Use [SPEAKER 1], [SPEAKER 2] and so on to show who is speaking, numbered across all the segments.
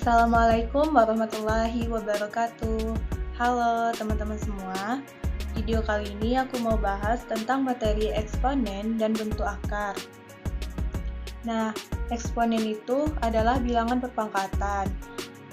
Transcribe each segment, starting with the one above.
[SPEAKER 1] Assalamualaikum warahmatullahi wabarakatuh. Halo teman-teman semua. Video kali ini aku mau bahas tentang materi eksponen dan bentuk akar. Nah, eksponen itu adalah bilangan berpangkatan.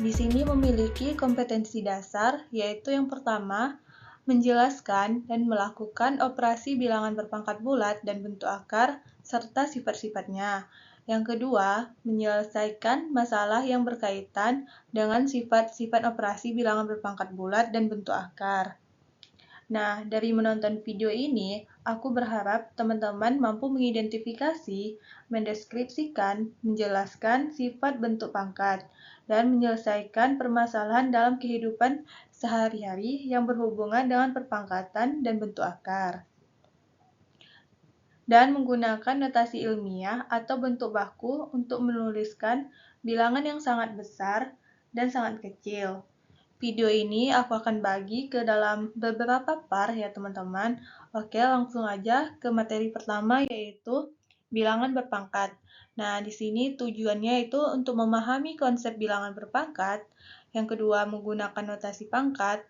[SPEAKER 1] Di sini memiliki kompetensi dasar, yaitu yang pertama, menjelaskan dan melakukan operasi bilangan berpangkat bulat dan bentuk akar, serta sifat-sifatnya. Yang kedua, menyelesaikan masalah yang berkaitan dengan sifat-sifat operasi bilangan berpangkat bulat dan bentuk akar. Nah, dari menonton video ini, aku berharap teman-teman mampu mengidentifikasi, mendeskripsikan, menjelaskan sifat bentuk pangkat, dan menyelesaikan permasalahan dalam kehidupan sehari-hari yang berhubungan dengan perpangkatan dan bentuk akar. Dan menggunakan notasi ilmiah atau bentuk baku untuk menuliskan bilangan yang sangat besar dan sangat kecil. Video ini aku akan bagi ke dalam beberapa part ya teman-teman. Oke, langsung aja ke materi pertama yaitu bilangan berpangkat. Nah, di sini tujuannya itu untuk memahami konsep bilangan berpangkat. Yang kedua, menggunakan notasi pangkat.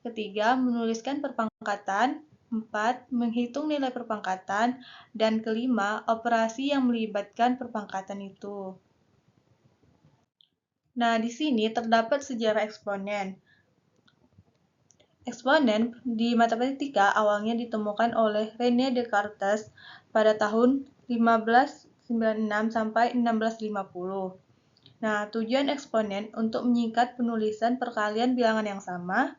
[SPEAKER 1] Ketiga, menuliskan perpangkatan. 4. Menghitung nilai perpangkatan. Dan kelima, operasi yang melibatkan perpangkatan itu. Nah, di sini terdapat sejarah eksponen. Eksponen di matematika awalnya ditemukan oleh René Descartes pada tahun 1596 sampai 1650. Nah, tujuan eksponen untuk menyingkat penulisan perkalian bilangan yang sama.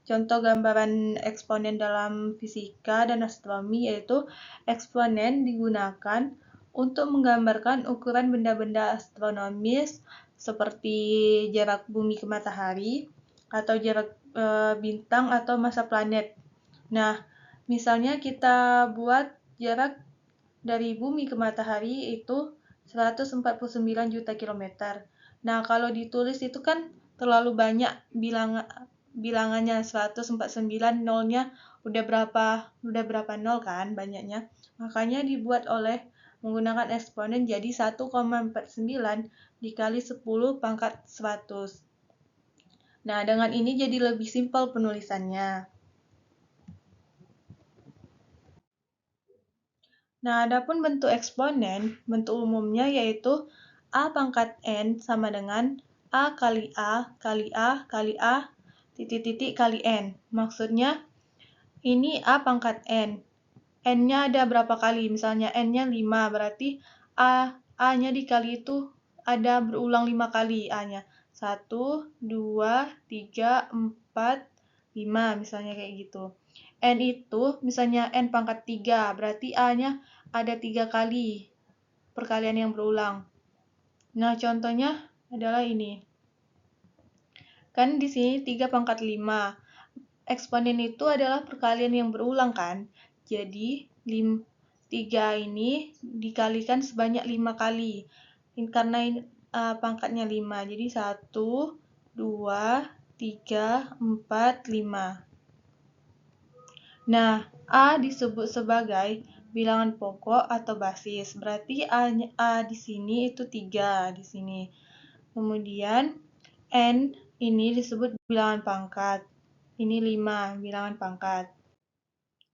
[SPEAKER 1] Contoh gambaran eksponen dalam fisika dan astronomi yaitu eksponen digunakan untuk menggambarkan ukuran benda-benda astronomis seperti jarak bumi ke matahari atau jarak bintang atau massa planet. Nah, misalnya kita buat jarak dari bumi ke matahari itu 149 juta kilometer. Nah, kalau ditulis itu kan terlalu banyak bilangannya 149, nolnya udah berapa nol kan banyaknya. Makanya dibuat oleh menggunakan eksponen jadi 1,49 dikali 10 pangkat 100. Nah, dengan ini jadi lebih simpel penulisannya. Nah, adapun bentuk eksponen, bentuk umumnya yaitu A pangkat N sama dengan A kali A kali A kali A titik-titik kali N. Maksudnya, ini A pangkat N. N-nya ada berapa kali? Misalnya N-nya 5, berarti A-nya dikali itu ada berulang 5 kali A-nya. 1, 2, 3, 4, 5, misalnya kayak gitu. N itu, misalnya N pangkat 3, berarti A-nya ada 3 kali perkalian yang berulang. Nah, contohnya adalah ini. Kan di sini 3 pangkat 5. Eksponen itu adalah perkalian yang berulang kan? Jadi, 3 ini dikalikan sebanyak 5 kali. Karena ini, pangkatnya 5. Jadi 1, 2, 3, 4, 5. Nah, A disebut sebagai bilangan pokok atau basis. Berarti A di sini itu 3 di sini. Kemudian N ini disebut bilangan pangkat. Ini 5 bilangan pangkat.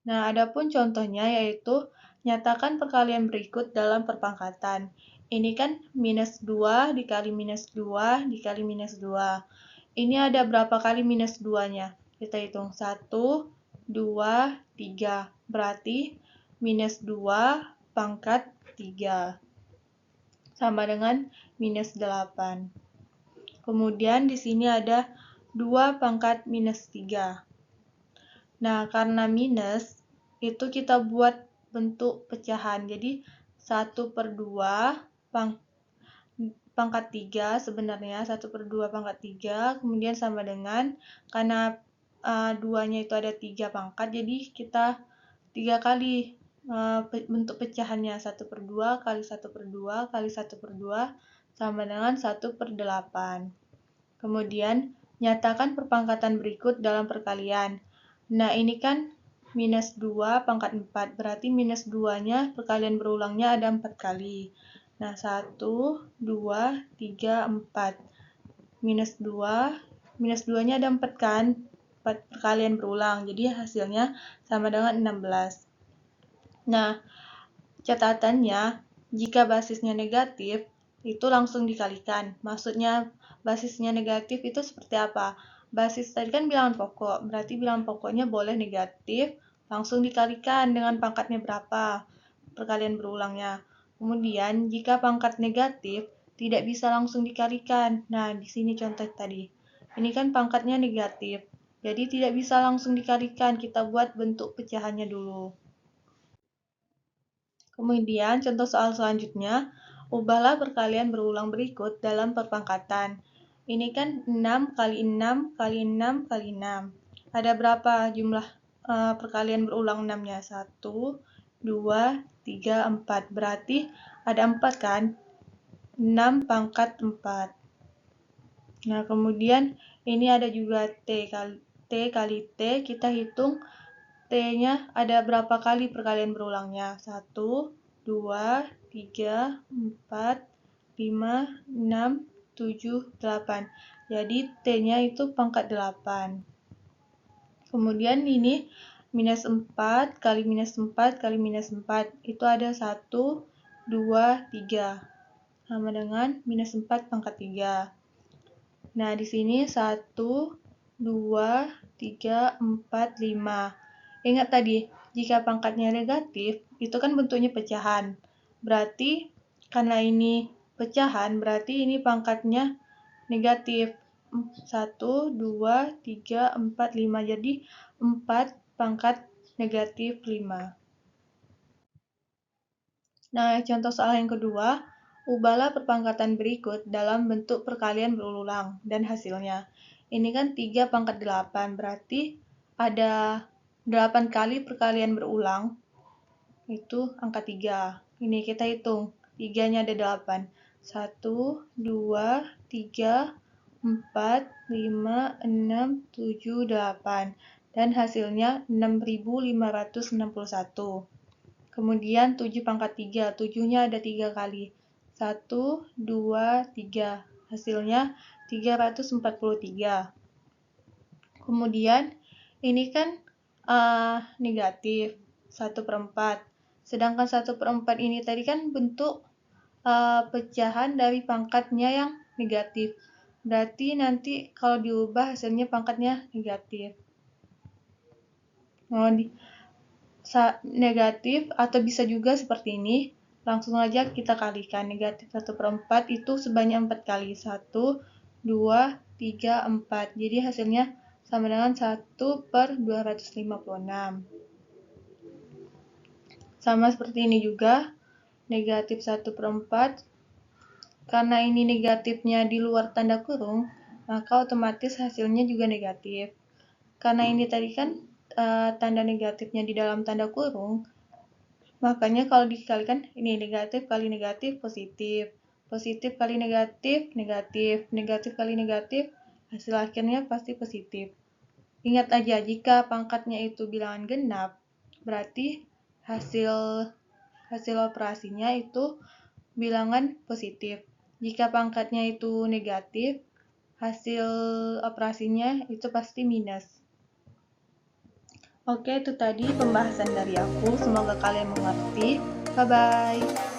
[SPEAKER 1] Nah, adapun contohnya yaitu nyatakan perkalian berikut dalam perpangkatan. Ini kan minus 2 dikali minus 2 dikali minus 2. Ini ada berapa kali minus 2-nya? Kita hitung 1, 2, 3. Berarti minus 2 pangkat 3 sama dengan minus 8. Kemudian di sini ada 2 pangkat minus 3. Nah, karena minus, itu kita buat bentuk pecahan. Jadi, 1/2 pangkat 3 sebenarnya, 1/2 pangkat 3, kemudian sama dengan, karena 2-nya itu ada 3 pangkat, jadi kita 3 kali bentuk pecahannya, 1/2 kali 1/2 kali 1/2 sama dengan 1/8. Kemudian, nyatakan perpangkatan berikut dalam perkalian. Nah, ini kan minus 2 pangkat 4, berarti minus 2-nya perkalian berulangnya ada 4 kali. Nah, 1, 2, 3, 4. minus 2. Minus 2-nya ada 4 kan? 4 perkalian berulang. Jadi hasilnya sama dengan 16. Nah, catatannya, jika basisnya negatif, itu langsung dikalikan. Maksudnya basisnya negatif itu seperti apa? Basis tadi kan bilangan pokok, berarti bilangan pokoknya boleh negatif, langsung dikalikan dengan pangkatnya berapa, perkalian berulangnya. Kemudian, jika pangkat negatif, tidak bisa langsung dikalikan. Nah, di sini contoh tadi. Ini kan pangkatnya negatif, jadi tidak bisa langsung dikalikan. Kita buat bentuk pecahannya dulu. Kemudian, contoh soal selanjutnya, ubahlah perkalian berulang berikut dalam perpangkatan. Ini kan 6 kali 6 kali 6 kali 6. Ada berapa jumlah perkalian berulang 6-nya? 1, 2, 3, 4. Berarti ada 4 kan? 6 pangkat 4. Nah, kemudian ini ada juga T kali T. Kita hitung T-nya ada berapa kali perkalian berulangnya? 1, 2, 3, 4, 5, 6, 7, 8. Jadi T-nya itu pangkat 8. Kemudian ini minus 4 kali minus 4 kali minus 4. Itu ada 1, 2, 3. Sama dengan minus 4 pangkat 3. Nah, di sini 1, 2, 3, 4, 5. Ingat tadi, jika pangkatnya negatif, itu kan bentuknya pecahan. Berarti, karena ini pecahan, berarti ini pangkatnya negatif. 1, 2, 3, 4, 5. Jadi, 4 pangkat negatif 5. Nah, contoh soal yang kedua, ubahlah perpangkatan berikut dalam bentuk perkalian berulang dan hasilnya. Ini kan 3 pangkat 8, berarti ada 8 kali perkalian berulang, itu angka 3. Ini kita hitung, 3-nya ada 8. 1, 2, 3, 4, 5, 6, 7, 8. Dan hasilnya 6.561. Kemudian 7 pangkat 3, 7-nya ada 3 kali. 1, 2, 3. Hasilnya 343. Kemudian ini kan negatif 1/4. Sedangkan 1/4 ini tadi kan bentuk pecahan dari pangkatnya yang negatif. Berarti nanti kalau diubah hasilnya pangkatnya negatif. Negatif atau bisa juga seperti ini, langsung aja kita kalikan. Negatif 1/4 itu sebanyak 4 kali. 1, 2, 3, 4. Jadi hasilnya sama dengan 1/256. Sama seperti ini juga, negatif 1/4. Karena ini negatifnya di luar tanda kurung, maka otomatis hasilnya juga negatif. Karena ini tadi kan tanda negatifnya di dalam tanda kurung, makanya kalau dikalikan ini negatif kali negatif positif, positif kali negatif negatif, negatif kali negatif, hasil akhirnya pasti positif. Ingat aja, jika pangkatnya itu bilangan genap, berarti hasil operasinya itu bilangan positif. Jika pangkatnya itu negatif, hasil operasinya itu pasti minus. Oke, itu tadi pembahasan dari aku. Semoga kalian mengerti. Bye-bye.